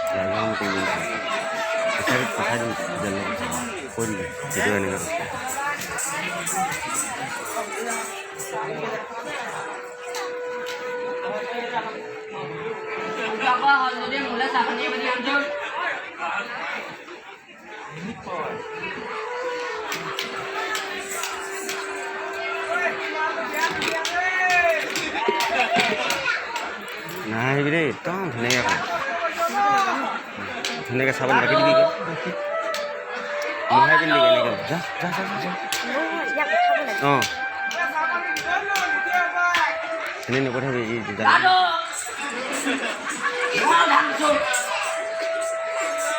Jangan tinggi. Pasal jalan pun jadi mana? Apa kalau dia mulai sampai dia berdiam. Nah, ini deh, tom, ini apa? Ini ke saban bagi dia. Mau habis dia ni kan? Jah. Oh. Ini ni boleh bagi jalan. Mau langsung.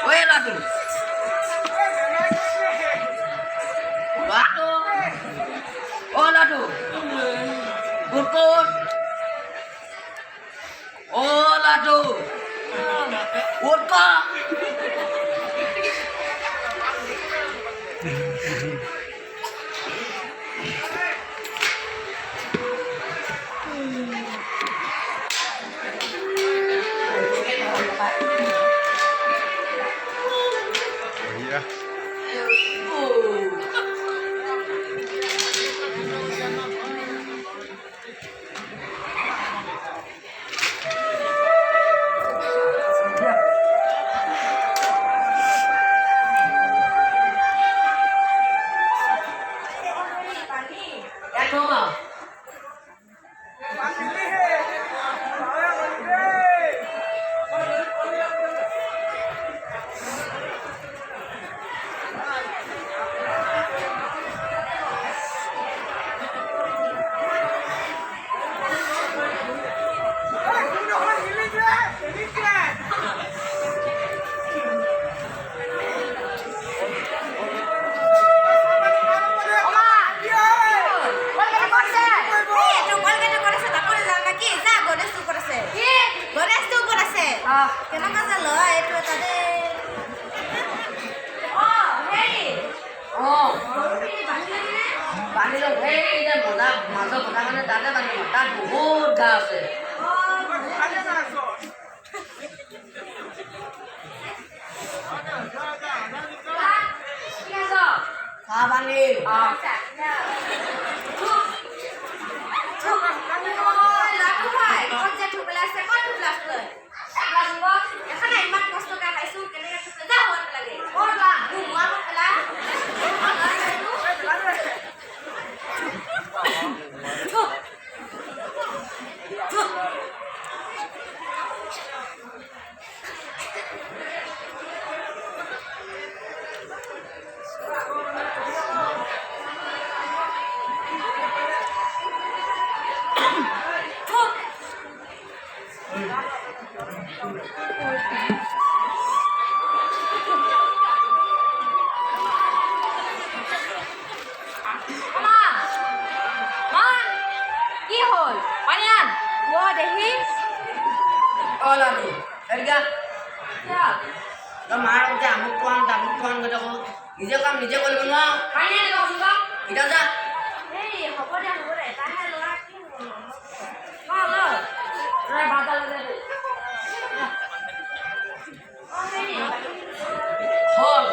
Weh ladu. Ladu. Oh ladu. Butut. Oh ladu. Urka. Iya. Kenapa salah itu tadi? Oh, hei. Oh. Pani lo hei ini bola masuk bola kan tadi pani mata बहुत घास है. Kapan nih? Lagu hai, conจะถูกเวลาเซคอนถูกหลักเลยเราดูว่าข้างในมันคอสโตการไอซูกันเลยจะได้หัวไปเลยโอ้ล่ะดูว่ามันไปแล้วOh lalu, harga. Ya. Kemarin dia mukuan gitu kok. Dia kan dia kalau menang. Kayaknya ada kamu bang. Tidak ada. Hei, kau dah boleh tahan lagi. Kalau, rai batal lagi. Oh hei. Hol.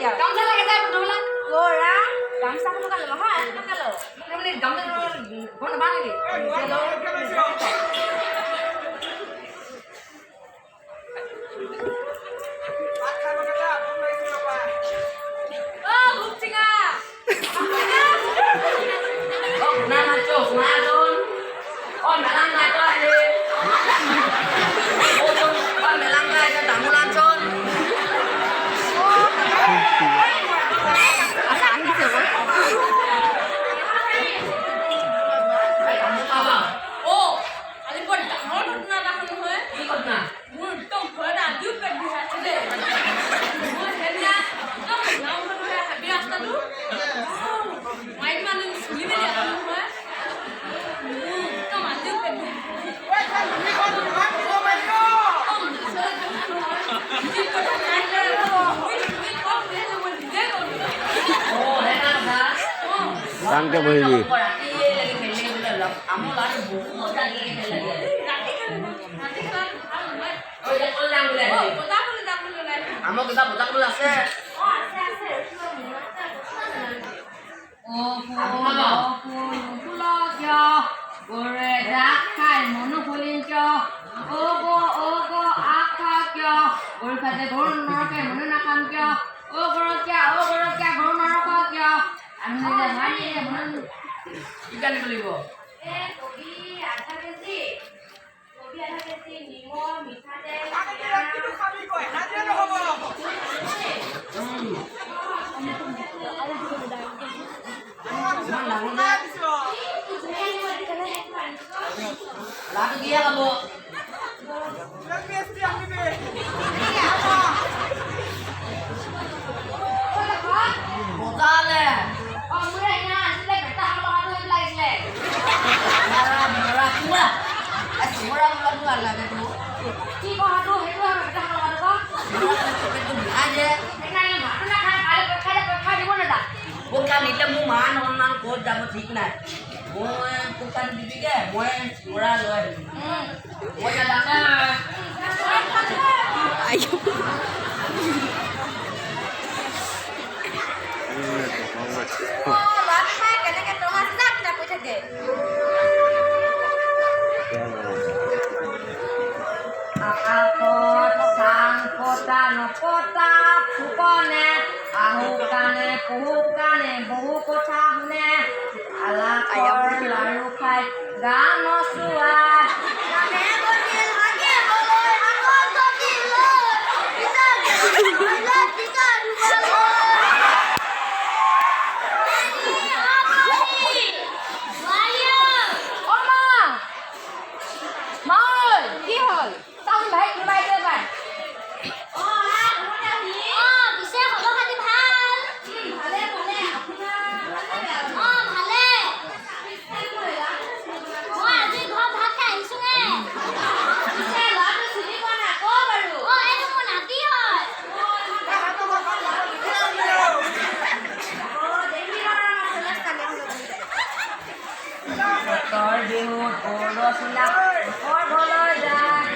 Gamsa lagi saya berdua. Gora, gamsa kamu kalau mahal, kamu kalau. Ini gamsa mana mana lagi? Oh, bukti nggak? Oh, nama cok, madon. Oh, melang nggak tuh ini. Oh, melang nggak itu tamu lancon. Oh, টানকে বহিবি ৰাতি লাগি খেলি বোলে লগ আমাৰ ল'ৰাটো বহুত মজা লাগি খেলি লাগে আমাৰ কিবা বজাবলৈ আছে গৰে জাক খাই মনো ফলিন কিয় আখা কিয় গৰু খাতে গৰু নৰকে মনো নাখাম কিয় গৰকীয়া গৰু নৰক কিয় আমি মনো কি জানিব লাগিব কবি আধা কেজি নিমখ মিঠাতেল ল'ৰাটো কিহে খাব বজালে চিমৰা বোলাটো ভাল লাগে তো পোকা নিলে মোৰ মান সন্মান ক'ত যাব ঠিক নাই মই পোকা দিবিগে মই চিমৰা লৈ আহিম মই জানা কেনেকে টঙা চিধা কিনা কৈ থাকে আকাশত চাং পতা নপতা ফুকনে আহু কানে পহু কানে বহু কথা শুনে আলাকৰ লাৰু খাই গা নচোৱা বিহুত বৰচিলা ঘৰলৈ যায়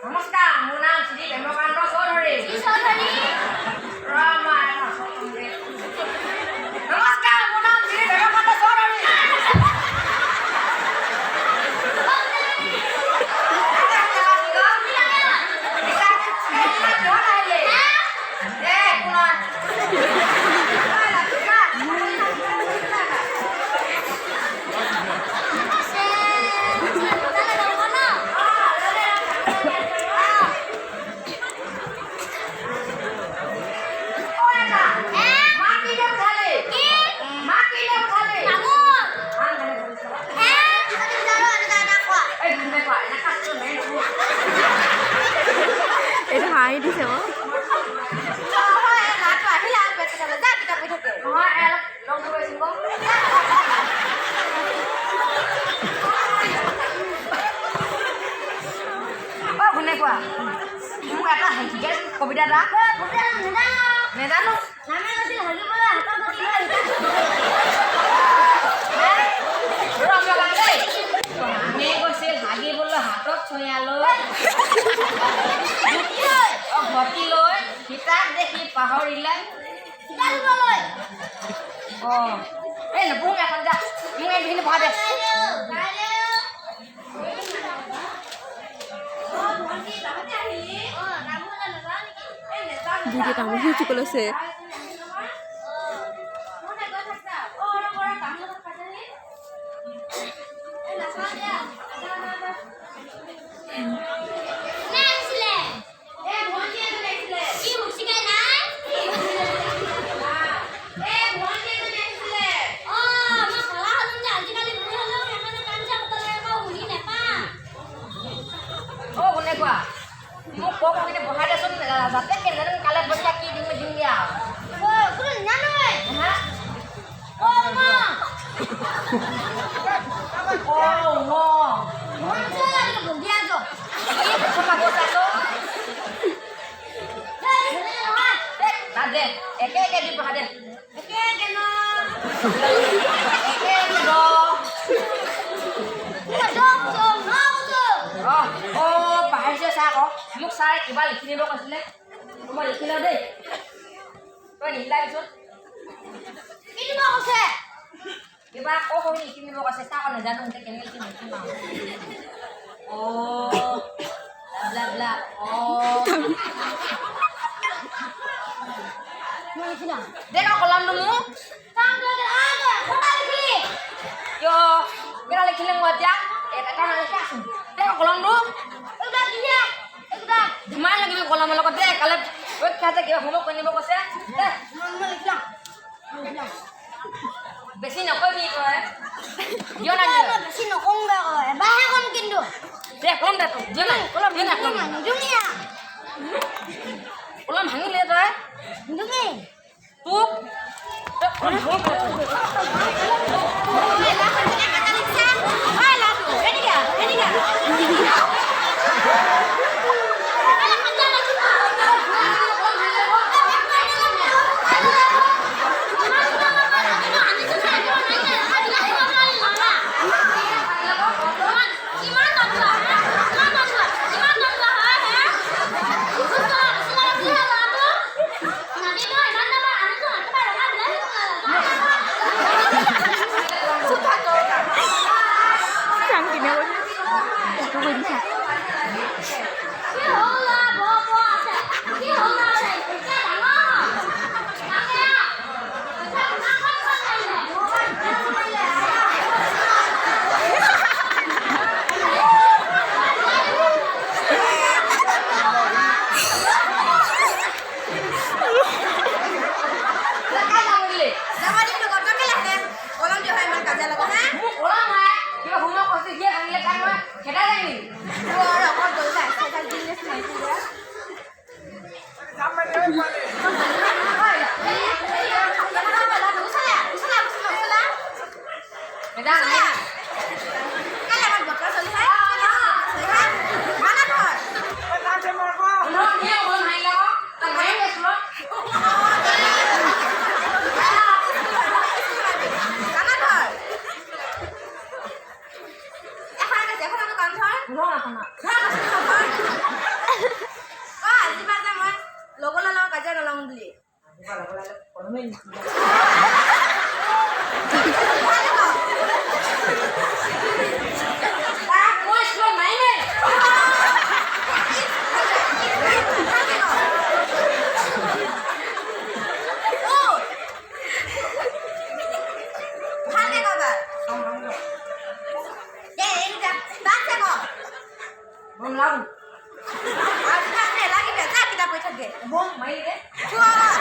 নমস্কাৰ মোৰ নাম শ্ৰী প্ৰেমকান্ত চৌধুৰী নমস্কাৰ মোৰ নাম শ্ৰী প্ৰেমকান্ত চৌধুৰী কোনে কোৱা কোৱা মোক এটা শিকে কবিতা এটা নেজানো আমি কৈছিল হাগিবলৈ হাতত চুঁয়া লৈ ঘটি লৈ কিতাপ দেখি পাহৰিলে অঁ এই নপঢ়ো এখন যা মোক এইখিনি পঢ়া দে দুইটা তামোল চুকল আছে মোক কক মানে বহাই দেচোন যাতে কেনেকৈ কালে পইচা কি দিম দিয়া একে একে দি পঢ়া দে পাহৰিছে চা আকৌ মোক ছাৰে কিবা লিখি দিব কৈছিলে মই লিখি লওঁ দেই তই নিহিলা পিছত কিবা আকৌ সৰু লিখি দিব কৈছে চা আকৌ নাজানো এতিয়া কেনেকৈ লিখি লিখিম দেখ কলমটো মোক কিয় কেইটা লিখিলে মই এতিয়া এটা নালিখি আছো দেখ কলমটো ইমান লাগিব কলমৰ লগত দে কালে পৰীক্ষাতে কিবা হোমৱৰ্ক কৰি নিব কৈছে বেছি নকবি তই কিয় নানিব বেছি নকওঁগৈ আকৌ এবাৰহে ক'ম কিন্তু দে কলম দে তোক দিয় নাই কলম দিয় নাই কলম কলম ভাঙিলে তই তোক Bông lông. Lagi dah, kita boleh cakap. Bông, main deh. Cuba.